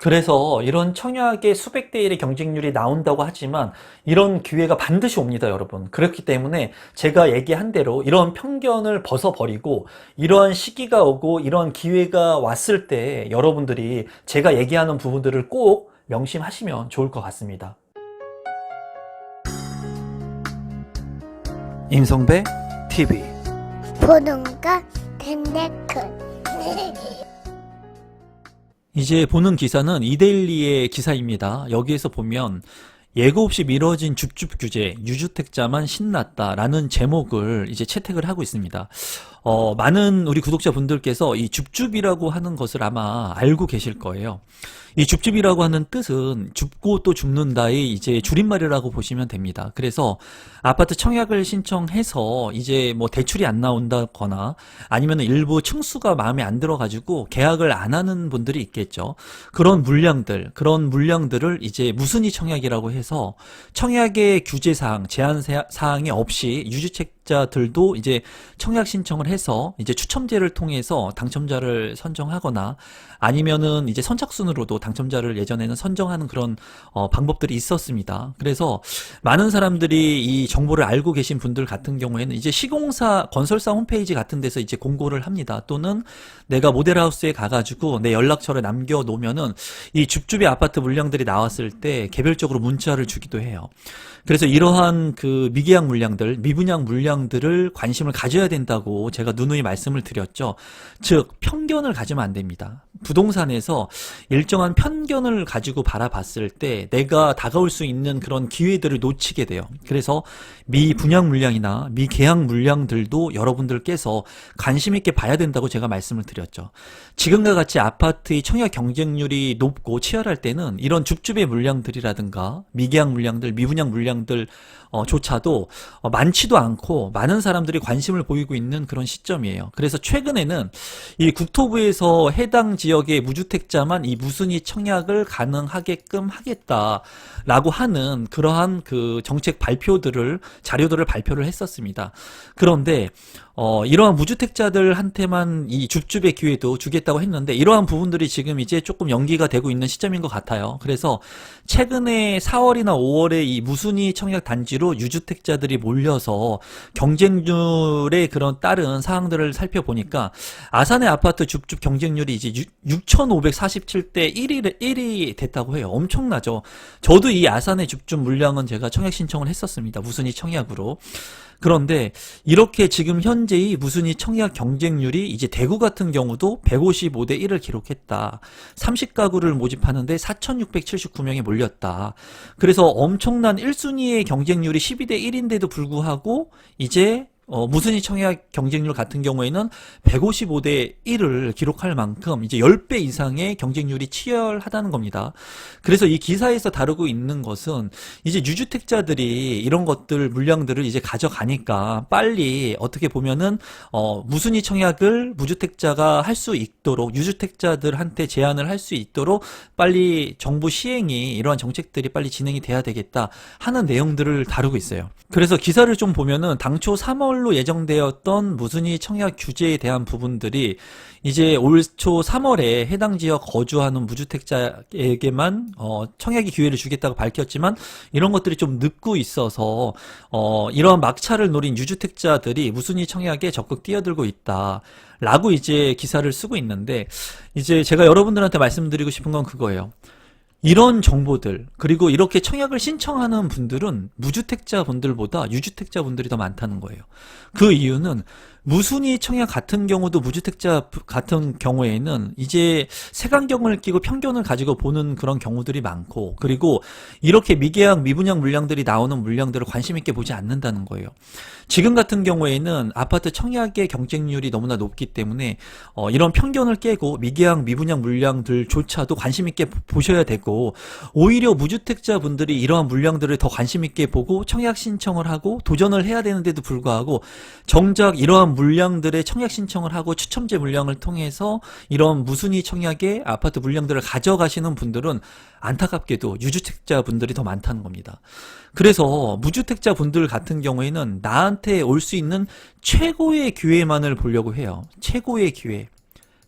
그래서 이런 청약의 수백 대 1의 경쟁률이 나온다고 하지만 이런 기회가 반드시 옵니다, 여러분. 그렇기 때문에 제가 얘기한 대로 이런 편견을 벗어버리고 이러한 시기가 오고 이런 기회가 왔을 때 여러분들이 제가 얘기하는 부분들을 꼭 명심하시면 좋을 것 같습니다. 임성배 TV 보는가 댕댕큰 이제 보는 기사는 이데일리의 기사입니다. 여기에서 보면 예고 없이 미뤄진 줍줍 규제, 유주택자만 신났다라는 제목을 이제 채택을 하고 있습니다. 많은 우리 구독자분들께서 이 줍줍이라고 하는 것을 아마 알고 계실 거예요. 이 줍줍이라고 하는 뜻은 줍고 또 줍는다의 이제 줄임말이라고 보시면 됩니다. 그래서 아파트 청약을 신청해서 이제 뭐 대출이 안 나온다거나 아니면 일부 층수가 마음에 안 들어가지고 계약을 안 하는 분들이 있겠죠. 그런 물량들을 이제 무순위 청약이라고 해서 청약의 규제사항, 제한사항이 없이 유주택자들도 이제 청약 신청을 해서 이제 추첨제를 통해서 당첨자를 선정하거나 아니면은 이제 선착순으로도 당첨자를 예전에는 선정하는 그런 방법들이 있었습니다. 그래서 많은 사람들이 이 정보를 알고 계신 분들 같은 경우에는 이제 시공사, 건설사 홈페이지 같은 데서 이제 공고를 합니다. 또는 내가 모델하우스에 가가지고 내 연락처를 남겨놓으면은 이 줍줍이 아파트 물량들이 나왔을 때 개별적으로 문자를 주기도 해요. 그래서 이러한 그 미계약 물량들, 미분양 물량들을 관심을 가져야 된다고 제가 누누이 말씀을 드렸죠. 즉, 편견을 가지면 안 됩니다. 부동산에서 일정한 편견을 가지고 바라봤을 때 내가 다가올 수 있는 그런 기회들을 놓치게 돼요. 그래서 미분양 물량이나 미계약 물량들도 여러분들께서 관심 있게 봐야 된다고 제가 말씀을 드렸죠. 지금과 같이 아파트의 청약 경쟁률이 높고 치열할 때는 이런 줍줍의 물량들이라든가 미계약 물량들, 미분양 물량들 조차도 많지도 않고 많은 사람들이 관심을 보이고 있는 그런 시점이에요. 그래서 최근에는 이 국토부에서 해당 지역의 무주택자만 이 무순위 청약을 가능하게끔 하겠다라고 하는 그러한 그 정책 자료들을 발표를 했었습니다. 그런데 이러한 무주택자들한테만 이 줍줍의 기회도 주겠다고 했는데 이러한 부분들이 지금 이제 조금 연기가 되고 있는 시점인 것 같아요. 그래서 최근에 4월이나 5월에 이 무순위 청약 단지로 유주택자들이 몰려서 경쟁률의 그런 다른 사항들을 살펴보니까 아산의 아파트 줍줍 경쟁률이 이제 6,547대 1이 됐다고 해요. 엄청나죠. 저도 이 아산의 줍줍 물량은 제가 청약 신청을 했었습니다. 무순위 청약으로. 그런데 이렇게 지금 현재의 무순위 청약 경쟁률이 이제 대구 같은 경우도 155대 1을 기록했다. 30가구를 모집하는데 4,679명이 몰렸다. 그래서 엄청난 1순위의 경쟁률이 12대 1인데도 불구하고 이제 무순위 청약 경쟁률 같은 경우에는 155대 1을 기록할 만큼 이제 10배 이상의 경쟁률이 치열하다는 겁니다. 그래서 이 기사에서 다루고 있는 것은 이제 유주택자들이 이런 물량들을 이제 가져가니까 빨리 어떻게 보면은 무순위 청약을 무주택자가 할 수 있도록 유주택자들한테 제한을 할 수 있도록 빨리 정부 시행이 이러한 정책들이 빨리 진행이 돼야 되겠다 하는 내용들을 다루고 있어요. 그래서 기사를 좀 보면은 당초 3월로 예정되었던 무순위 청약 규제에 대한 부분들이 이제 올 초 3월에 해당 지역 거주하는 무주택자에게만 청약의 기회를 주겠다고 밝혔지만 이런 것들이 좀 늦고 있어서 이러한 막차를 노린 유주택자들이 무순위 청약에 적극 뛰어들고 있다. 라고 이제 기사를 쓰고 있는데 이제 제가 여러분들한테 말씀드리고 싶은 건 그거예요. 이런 정보들 그리고 이렇게 청약을 신청하는 분들은 무주택자 분들보다 유주택자 분들이 더 많다는 거예요. 그 이유는 무순위 청약 같은 경우도 무주택자 같은 경우에는 이제 색안경을 끼고 편견을 가지고 보는 그런 경우들이 많고 그리고 이렇게 미계약 미분양 물량들이 나오는 물량들을 관심 있게 보지 않는다는 거예요. 지금 같은 경우에는 아파트 청약의 경쟁률이 너무나 높기 때문에 이런 편견을 깨고 미계약 미분양 물량들조차도 관심 있게 보셔야 되고 오히려 무주택자 분들이 이러한 물량들을 더 관심 있게 보고 청약 신청을 하고 도전을 해야 되는데도 불구하고 정작 이러한 물량들의 청약 신청을 하고 추첨제 물량을 통해서 이런 무순위 청약의 아파트 물량들을 가져가시는 분들은 안타깝게도 유주택자 분들이 더 많다는 겁니다. 그래서 무주택자 분들 같은 경우에는 나한테 올 수 있는 최고의 기회만을 보려고 해요. 최고의 기회.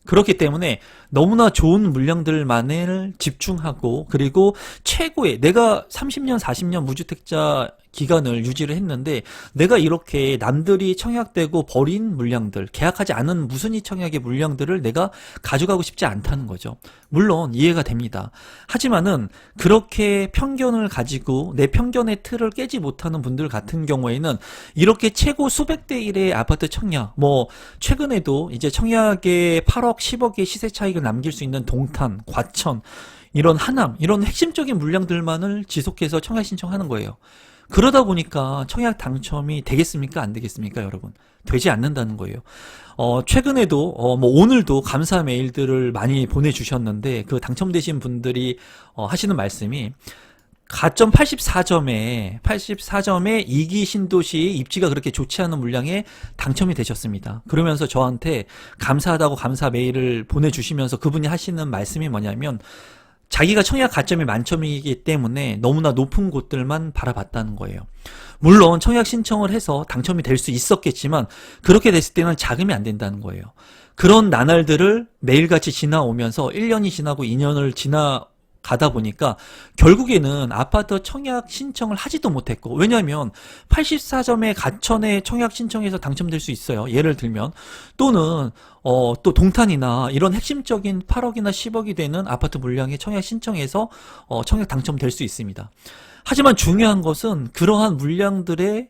그렇기 때문에 너무나 좋은 물량들만을 집중하고, 그리고 최고의, 내가 30년, 40년 무주택자 기간을 유지를 했는데 내가 이렇게 남들이 청약되고 버린 물량들, 계약하지 않은 무순위 청약의 물량들을 내가 가져가고 싶지 않다는 거죠. 물론 이해가 됩니다. 하지만은 그렇게 편견을 가지고 내 편견의 틀을 깨지 못하는 분들 같은 경우에는 이렇게 최고 수백 대 1의 아파트 청약, 뭐 최근에도 이제 청약에 8억, 10억의 시세 차익을 남길 수 있는 동탄, 과천, 이런 하남, 이런 핵심적인 물량들만을 지속해서 청약 신청하는 거예요. 그러다 보니까 청약 당첨이 되겠습니까? 안 되겠습니까? 여러분. 되지 않는다는 거예요. 최근에도, 뭐 오늘도 감사 메일들을 많이 보내주셨는데 그 당첨되신 분들이 하시는 말씀이 가점 84점에 2기 신도시 입지가 그렇게 좋지 않은 물량에 당첨이 되셨습니다. 그러면서 저한테 감사하다고 감사 메일을 보내주시면서 그분이 하시는 말씀이 뭐냐면 자기가 청약 가점이 만점이기 때문에 너무나 높은 곳들만 바라봤다는 거예요. 물론 청약 신청을 해서 당첨이 될 수 있었겠지만 그렇게 됐을 때는 자금이 안 된다는 거예요. 그런 나날들을 매일같이 지나오면서 1년이 지나고 2년을 지나가다 보니까 결국에는 아파트 청약 신청을 하지도 못했고, 왜냐하면 84점의 가천에 청약 신청해서 당첨될 수 있어요. 예를 들면. 또는 또 동탄이나 이런 핵심적인 8억이나 10억이 되는 아파트 물량에 청약 신청해서 청약 당첨될 수 있습니다. 하지만 중요한 것은 그러한 물량들의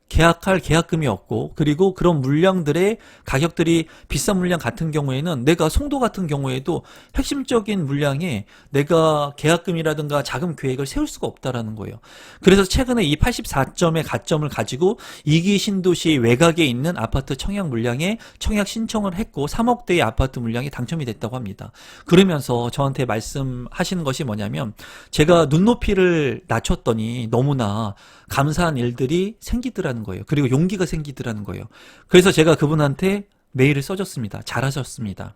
계약할 계약금이 없고, 그리고 그런 물량들의 가격들이 비싼 물량 같은 경우에는 내가 송도 같은 경우에도 핵심적인 물량에 내가 계약금이라든가 자금 계획을 세울 수가 없다라는 거예요. 그래서 최근에 이 84점의 가점을 가지고 2기 신도시 외곽에 있는 아파트 청약 물량에 청약 신청을 했고 3억대의 아파트 물량이 당첨이 됐다고 합니다. 그러면서 저한테 말씀하시는 것이 뭐냐면 제가 눈높이를 낮췄더니 너무나 감사한 일들이 생기더라는 거예요. 그리고 용기가 생기더라는 거예요. 그래서 제가 그분한테 메일을 써줬습니다. 잘하셨습니다.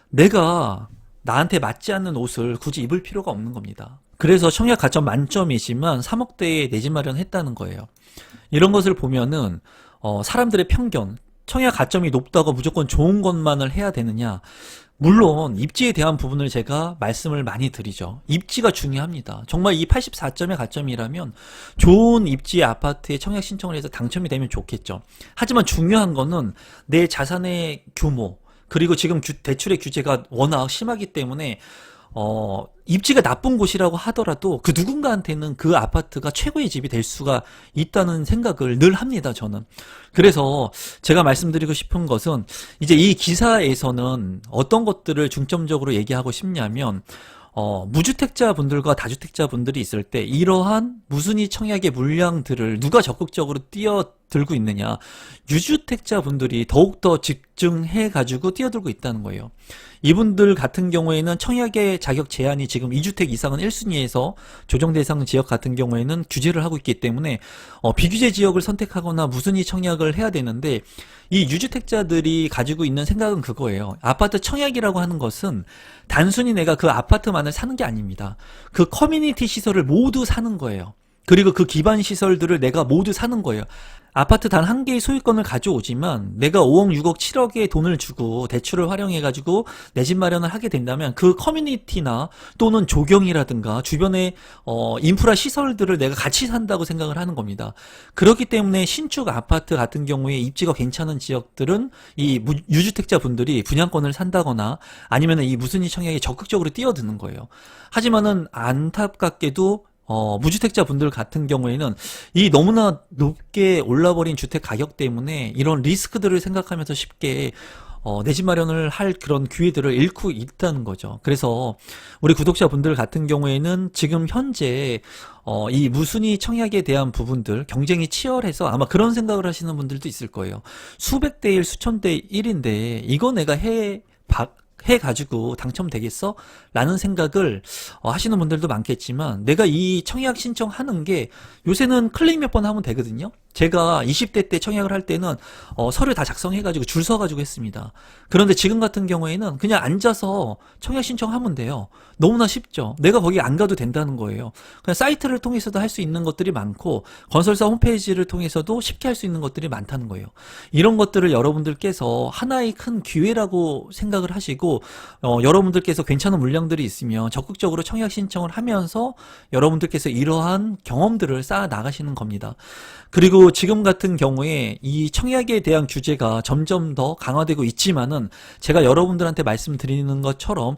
내가 나한테 맞지 않는 옷을 굳이 입을 필요가 없는 겁니다. 그래서 청약 가점 만점이지만 3억대에 내 집 마련했다는 거예요. 이런 것을 보면은 사람들의 편견, 청약 가점이 높다고 무조건 좋은 것만을 해야 되느냐? 물론 입지에 대한 부분을 제가 말씀을 많이 드리죠. 입지가 중요합니다. 정말 이 84점의 가점이라면 좋은 입지의 아파트에 청약 신청을 해서 당첨이 되면 좋겠죠. 하지만 중요한 거는 내 자산의 규모, 그리고 지금 대출의 규제가 워낙 심하기 때문에 입지가 나쁜 곳이라고 하더라도 그 누군가한테는 그 아파트가 최고의 집이 될 수가 있다는 생각을 늘 합니다, 저는. 그래서 제가 말씀드리고 싶은 것은 이제 이 기사에서는 어떤 것들을 중점적으로 얘기하고 싶냐면 무주택자 분들과 다주택자 분들이 있을 때 이러한 무순위 청약의 물량들을 누가 적극적으로 뛰어들고 있느냐, 유주택자 분들이 더욱더 집중해가지고 뛰어들고 있다는 거예요. 이분들 같은 경우에는 청약의 자격 제한이 지금 2주택 이상은 1순위에서 조정 대상 지역 같은 경우에는 규제를 하고 있기 때문에 비규제 지역을 선택하거나 무순위 청약을 해야 되는데, 이 유주택자들이 가지고 있는 생각은 그거예요. 아파트 청약이라고 하는 것은 단순히 내가 그 아파트만을 사는 게 아닙니다. 그 커뮤니티 시설을 모두 사는 거예요. 그리고 그 기반 시설들을 내가 모두 사는 거예요. 아파트 단 한 개의 소유권을 가져오지만 내가 5억, 6억, 7억의 돈을 주고 대출을 활용해가지고 내 집 마련을 하게 된다면 그 커뮤니티나 또는 조경이라든가 주변의 인프라 시설들을 내가 같이 산다고 생각을 하는 겁니다. 그렇기 때문에 신축 아파트 같은 경우에 입지가 괜찮은 지역들은 이 유주택자 분들이 분양권을 산다거나 아니면 이 무순위 청약에 적극적으로 뛰어드는 거예요. 하지만은 안타깝게도 무주택자 분들 같은 경우에는 이 너무나 높게 올라버린 주택 가격 때문에 이런 리스크들을 생각하면서 쉽게 내 집 마련을 할 그런 기회들을 잃고 있다는 거죠. 그래서 우리 구독자분들 같은 경우에는 지금 현재 이 무순위 청약에 대한 부분들 경쟁이 치열해서 아마 그런 생각을 하시는 분들도 있을 거예요. 수백 대 1, 수천 대 1인데 이거 내가 해가지고 당첨되겠어? 라는 생각을 하시는 분들도 많겠지만, 내가 이 청약 신청하는 게 요새는 클릭 몇 번 하면 되거든요. 제가 20대 때 청약을 할 때는 서류 다 작성해가지고 줄 서가지고 했습니다. 그런데 지금 같은 경우에는 그냥 앉아서 청약 신청하면 돼요. 너무나 쉽죠. 내가 거기 안 가도 된다는 거예요. 그냥 사이트를 통해서도 할 수 있는 것들이 많고 건설사 홈페이지를 통해서도 쉽게 할 수 있는 것들이 많다는 거예요. 이런 것들을 여러분들께서 하나의 큰 기회라고 생각을 하시고 여러분들께서 괜찮은 물량들이 있으면 적극적으로 청약 신청을 하면서 여러분들께서 이러한 경험들을 쌓아 나가시는 겁니다. 그리고 지금 같은 경우에 이 청약에 대한 규제가 점점 더 강화되고 있지만은 제가 여러분들한테 말씀드리는 것처럼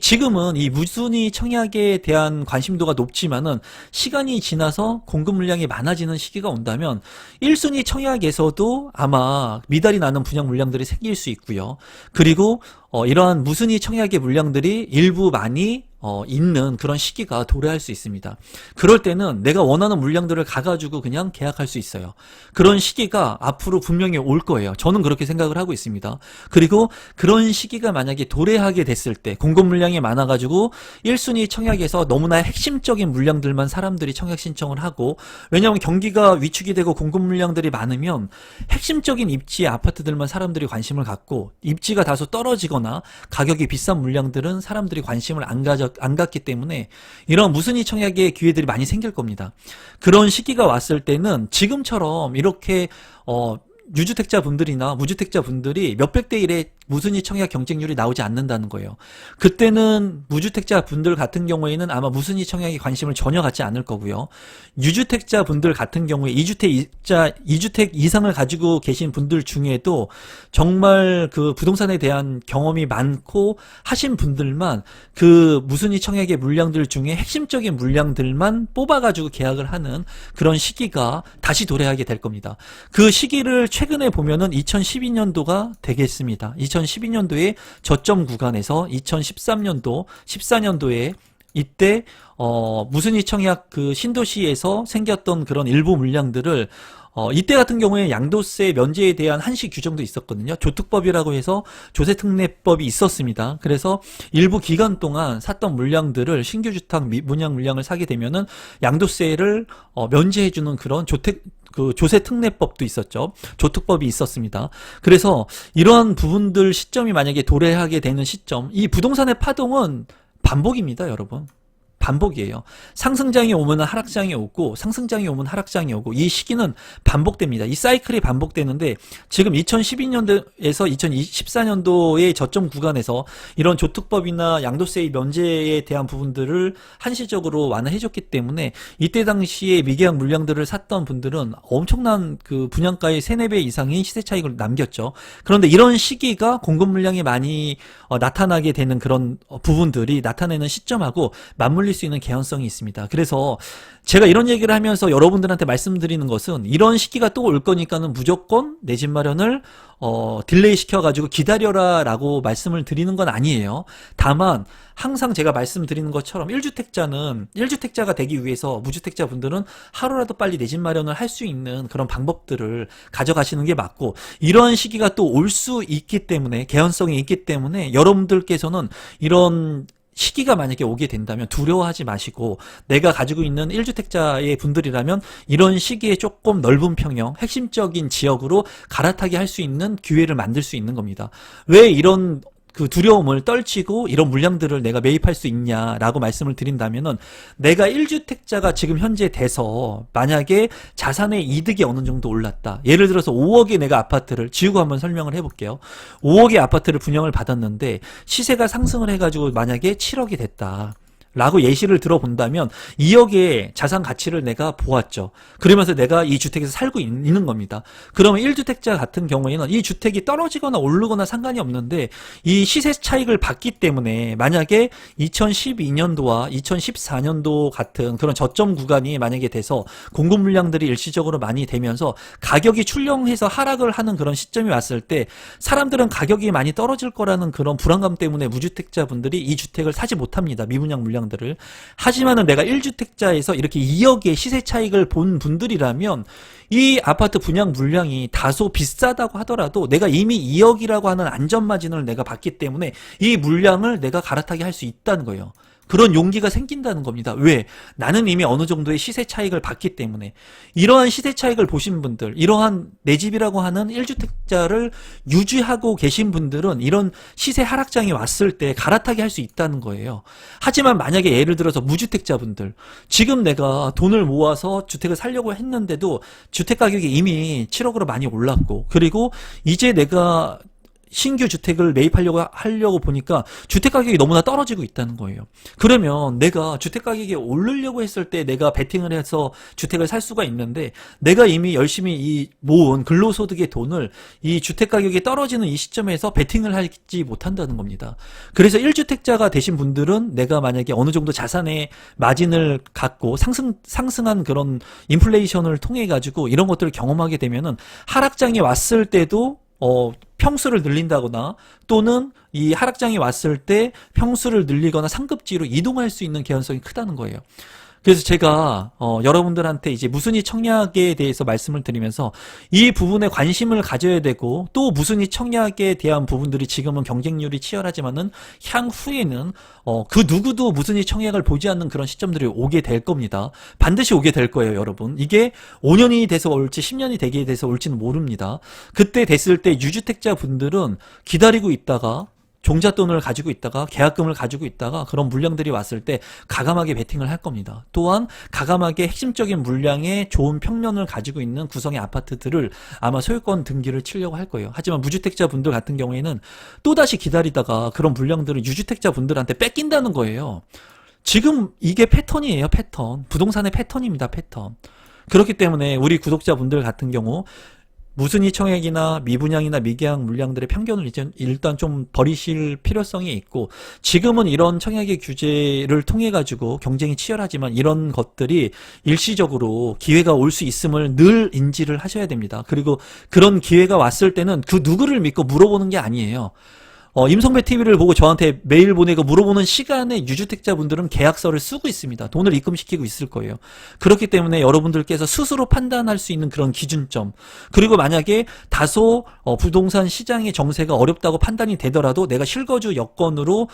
지금은 이 무순위 청약에 대한 관심도가 높지만은 시간이 지나서 공급 물량이 많아지는 시기가 온다면 1순위 청약에서도 아마 미달이 나는 분양 물량들이 생길 수 있고요. 그리고 이러한 무순위 청약의 물량들이 일부 많이 있는 그런 시기가 도래할 수 있습니다. 그럴 때는 내가 원하는 물량들을 가가지고 그냥 계약할 수 있어요. 그런 시기가 앞으로 분명히 올 거예요. 저는 그렇게 생각을 하고 있습니다. 그리고 그런 시기가 만약에 도래하게 됐을 때 공급 물량이 많아가지고 1순위 청약에서 너무나 핵심적인 물량들만 사람들이 청약 신청을 하고, 왜냐하면 경기가 위축이 되고 공급 물량들이 많으면 핵심적인 입지의 아파트들만 사람들이 관심을 갖고 입지가 다소 떨어지거나 가격이 비싼 물량들은 사람들이 관심을 안 갖기 때문에 이런 무순위 청약의 기회들이 많이 생길 겁니다. 그런 시기가 왔을 때는 지금처럼 이렇게 유주택자 분들이나 무주택자 분들이 몇백 대 1의 무순위 청약 경쟁률이 나오지 않는다는 거예요. 그때는 무주택자 분들 같은 경우에는 아마 무순위 청약에 관심을 전혀 갖지 않을 거고요. 유주택자 분들 같은 경우에 2주택 이상을 가지고 계신 분들 중에도 정말 그 부동산에 대한 경험이 많고 하신 분들만 그 무순위 청약의 물량들 중에 핵심적인 물량들만 뽑아가지고 계약을 하는 그런 시기가 다시 도래하게 될 겁니다. 그 시기를 최근에 보면은 2012년도가 되겠습니다. 2012년도에 저점 구간에서 2013년도, 14년도에 이때 무순위 청약 그 신도시에서 생겼던 그런 일부 물량들을 이때 같은 경우에 양도세 면제에 대한 한시 규정도 있었거든요. 조특법이라고 해서 조세특례법이 있었습니다. 그래서 일부 기간 동안 샀던 물량들을 신규 주택 분양 물량을 사게 되면은 양도세를 면제해주는 그런 조세특례법도 있었죠. 조특법이 있었습니다. 그래서 이러한 부분들 시점이 만약에 도래하게 되는 시점, 이 부동산의 파동은 반복입니다, 여러분. 반복이에요. 상승장이 오면 하락장이 오고 상승장이 오면 하락장이 오고 이 시기는 반복됩니다. 이 사이클이 반복되는데 지금 2012년도에서 2014년도의 저점 구간에서 이런 조특법이나 양도세 면제에 대한 부분들을 한시적으로 완화해줬기 때문에 이때 당시에 미계약 물량들을 샀던 분들은 엄청난 그 분양가의 3, 4배 이상의 시세 차익을 남겼죠. 그런데 이런 시기가 공급 물량이 많이 나타나게 되는 그런 부분들이 나타내는 시점하고 맞물릴 수 있는 개연성이 있습니다. 그래서 제가 이런 얘기를 하면서 여러분들한테 말씀드리는 것은 이런 시기가 또 올 거니까는 무조건 내 집 마련을 딜레이 시켜가지고 기다려라 라고 말씀을 드리는 건 아니에요. 다만 항상 제가 말씀드리는 것처럼 1주택자가 되기 위해서 무주택자 분들은 하루라도 빨리 내 집 마련을 할 수 있는 그런 방법들을 가져가시는 게 맞고, 이러한 시기가 또 올 수 있기 때문에 개연성이 있기 때문에 여러분들께서는 이런 시기가 만약에 오게 된다면 두려워하지 마시고, 내가 가지고 있는 1주택자의 분들이라면 이런 시기에 조금 넓은 평형, 핵심적인 지역으로 갈아타게 할 수 있는 기회를 만들 수 있는 겁니다. 왜 이런 그 두려움을 떨치고 이런 물량들을 내가 매입할 수 있냐라고 말씀을 드린다면은, 내가 1주택자가 지금 현재 돼서 만약에 자산의 이득이 어느 정도 올랐다. 예를 들어서 5억의 내가 아파트를 지우고 한번 설명을 해볼게요. 5억의 아파트를 분양을 받았는데 시세가 상승을 해가지고 만약에 7억이 됐다 라고 예시를 들어본다면 2억의 자산 가치를 내가 보았죠. 그러면서 내가 이 주택에서 살고 있는 겁니다. 그러면 1주택자 같은 경우에는 이 주택이 떨어지거나 오르거나 상관이 없는데 이 시세 차익을 받기 때문에 만약에 2012년도와 2014년도 같은 그런 저점 구간이 만약에 돼서 공급 물량들이 일시적으로 많이 되면서 가격이 출렁해서 하락을 하는 그런 시점이 왔을 때 사람들은 가격이 많이 떨어질 거라는 그런 불안감 때문에 무주택자 분들이 이 주택을 사지 못합니다. 미분양 물량 들을. 하지만은 내가 1주택자에서 이렇게 2억의 시세 차익을 본 분들이라면 이 아파트 분양 물량이 다소 비싸다고 하더라도 내가 이미 2억이라고 하는 안전 마진을 내가 받기 때문에 이 물량을 내가 갈아타게 할 수 있다는 거예요. 그런 용기가 생긴다는 겁니다. 왜? 나는 이미 어느 정도의 시세 차익을 봤기 때문에. 이러한 시세 차익을 보신 분들, 이러한 내 집이라고 하는 1주택자를 유지하고 계신 분들은 이런 시세 하락장이 왔을 때 갈아타게 할 수 있다는 거예요. 하지만 만약에 예를 들어서 무주택자분들, 지금 내가 돈을 모아서 주택을 사려고 했는데도 주택 가격이 이미 7억으로 많이 올랐고, 그리고 이제 내가 신규 주택을 매입하려고 보니까 주택 가격이 너무나 떨어지고 있다는 거예요. 그러면 내가 주택 가격이 오르려고 했을 때 내가 베팅을 해서 주택을 살 수가 있는데, 내가 이미 열심히 이 모은 근로소득의 돈을 이 주택 가격이 떨어지는 이 시점에서 베팅을 하지 못한다는 겁니다. 그래서 1주택자가 되신 분들은 내가 만약에 어느 정도 자산의 마진을 갖고 상승한 그런 인플레이션을 통해 가지고 이런 것들을 경험하게 되면은 하락장이 왔을 때도 평수를 늘린다거나, 또는 이 하락장이 왔을 때 평수를 늘리거나 상급지로 이동할 수 있는 개연성이 크다는 거예요. 그래서 제가 여러분들한테 이제 무순위 청약에 대해서 말씀을 드리면서 이 부분에 관심을 가져야 되고, 또 무순위 청약에 대한 부분들이 지금은 경쟁률이 치열하지만은 향후에는 그 누구도 무순위 청약을 보지 않는 그런 시점들이 오게 될 겁니다. 반드시 오게 될 거예요, 여러분. 이게 5년이 돼서 올지 10년이 되게 돼서 올지는 모릅니다. 그때 됐을 때 유주택자 분들은 기다리고 있다가, 종잣돈을 가지고 있다가, 계약금을 가지고 있다가 그런 물량들이 왔을 때 가감하게 베팅을 할 겁니다. 또한 가감하게 핵심적인 물량의 좋은 평면을 가지고 있는 구성의 아파트들을 아마 소유권 등기를 치려고 할 거예요. 하지만 무주택자 분들 같은 경우에는 또다시 기다리다가 그런 물량들을 유주택자 분들한테 뺏긴다는 거예요. 지금 이게 패턴이에요, 패턴. 부동산의 패턴입니다, 패턴. 그렇기 때문에 우리 구독자분들 같은 경우 무순위 청약이나 미분양이나 미계약 물량들의 편견을 이제 일단 좀 버리실 필요성이 있고, 지금은 이런 청약의 규제를 통해 가지고 경쟁이 치열하지만 이런 것들이 일시적으로 기회가 올 수 있음을 늘 인지를 하셔야 됩니다. 그리고 그런 기회가 왔을 때는 그 누구를 믿고 물어보는 게 아니에요. 임성배 TV를 보고 저한테 메일 보내고 물어보는 시간에 유주택자분들은 계약서를 쓰고 있습니다. 돈을 입금시키고 있을 거예요. 그렇기 때문에 여러분들께서 스스로 판단할 수 있는 그런 기준점, 그리고 만약에 다소 부동산 시장의 정세가 어렵다고 판단이 되더라도 내가 실거주 여건으로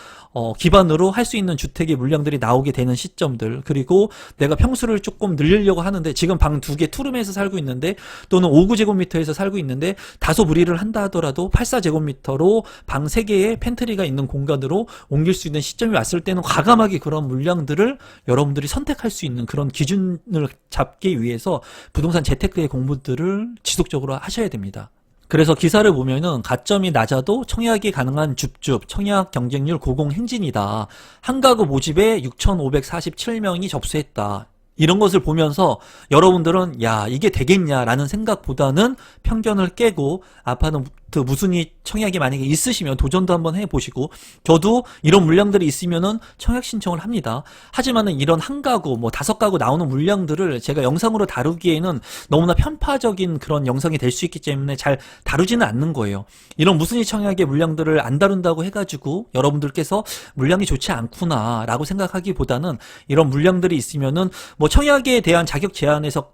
기반으로 할 수 있는 주택의 물량들이 나오게 되는 시점들, 그리고 내가 평수를 조금 늘리려고 하는데 지금 방 2개 투룸에서 살고 있는데, 또는 5구제곱미터에서 살고 있는데 다소 무리를 한다 하더라도 84제곱미터로 방 3개의 팬트리가 있는 공간으로 옮길 수 있는 시점이 왔을 때는 과감하게 그런 물량들을 여러분들이 선택할 수 있는 그런 기준을 잡기 위해서 부동산 재테크의 공부들을 지속적으로 하셔야 됩니다. 그래서 기사를 보면은 가점이 낮아도 청약이 가능한 줍줍, 청약 경쟁률 고공 행진이다. 한 가구 모집에 6,547명이 접수했다. 이런 것을 보면서 여러분들은 야, 이게 되겠냐라는 생각보다는 편견을 깨고 아파트 무순위 청약이 만약에 있으시면 도전도 한번 해보시고, 저도 이런 물량들이 있으면은 청약 신청을 합니다. 하지만은 이런 한 가구, 5가구 나오는 물량들을 제가 영상으로 다루기에는 너무나 편파적인 그런 영상이 될 수 있기 때문에 잘 다루지는 않는 거예요. 이런 무순위 청약의 물량들을 안 다룬다고 해가지고 여러분들께서 물량이 좋지 않구나 라고 생각하기보다는, 이런 물량들이 있으면은 청약에 대한 자격 제한에서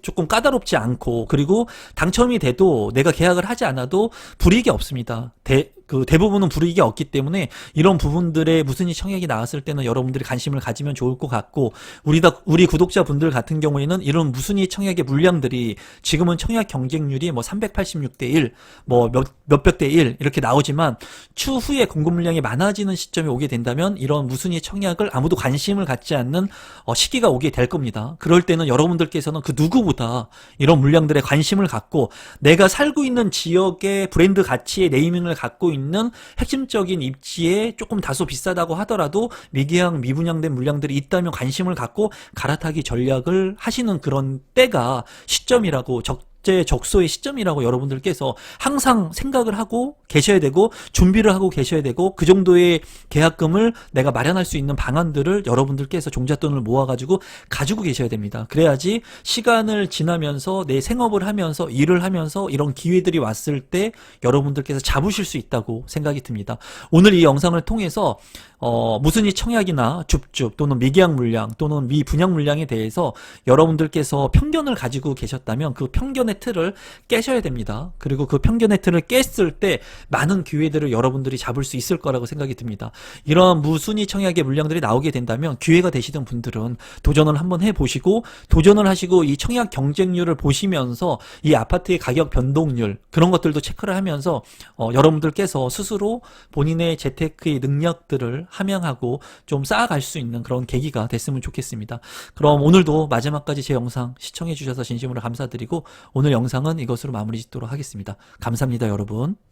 조금 까다롭지 않고, 그리고 당첨이 돼도 내가 계약을 하지 않아도 불이익이 없습니다. 대부분은 불이익이 없기 때문에 이런 부분들의 무순위 청약이 나왔을 때는 여러분들이 관심을 가지면 좋을 것 같고, 우리 구독자분들 같은 경우에는 이런 무순위 청약의 물량들이 지금은 청약 경쟁률이 386대 1, 몇백 대 1 이렇게 나오지만, 추후에 공급 물량이 많아지는 시점이 오게 된다면 이런 무순위 청약을 아무도 관심을 갖지 않는 시기가 오게 될 겁니다. 그럴 때는 여러분들께서는 그 누구보다 이런 물량들에 관심을 갖고, 내가 살고 있는 지역의 브랜드 가치의 네이밍을 갖고 있는 핵심적인 입지에 조금 다소 비싸다고 하더라도 미계약 미분양된 물량들이 있다면 관심을 갖고 갈아타기 전략을 하시는 그런 때가 시점이라고, 적소의 시점이라고 여러분들께서 항상 생각을 하고 계셔야 되고, 준비를 하고 계셔야 되고, 그 정도의 계약금을 내가 마련할 수 있는 방안들을 여러분들께서 종잣돈을 모아가지고 가지고 계셔야 됩니다. 그래야지 시간을 지나면서 내 생업을 하면서 일을 하면서 이런 기회들이 왔을 때 여러분들께서 잡으실 수 있다고 생각이 듭니다. 오늘 이 영상을 통해서 무순위 청약이나 줍줍 또는 미계약 물량 또는 미분양 물량에 대해서 여러분들께서 편견을 가지고 계셨다면 그 편견의 틀을 깨셔야 됩니다. 그리고 그 편견의 틀을 깼을 때 많은 기회들을 여러분들이 잡을 수 있을 거라고 생각이 듭니다. 이런 무순위 청약의 물량들이 나오게 된다면 기회가 되시던 분들은 도전을 한번 해보시고, 도전을 하시고 이 청약 경쟁률을 보시면서 이 아파트의 가격 변동률 그런 것들도 체크를 하면서 여러분들께서 스스로 본인의 재테크의 능력들을 함양하고 좀 쌓아갈 수 있는 그런 계기가 됐으면 좋겠습니다. 그럼 오늘도 마지막까지 제 영상 시청해 주셔서 진심으로 감사드리고 오늘 영상은 이것으로 마무리 짓도록 하겠습니다. 감사합니다, 여러분.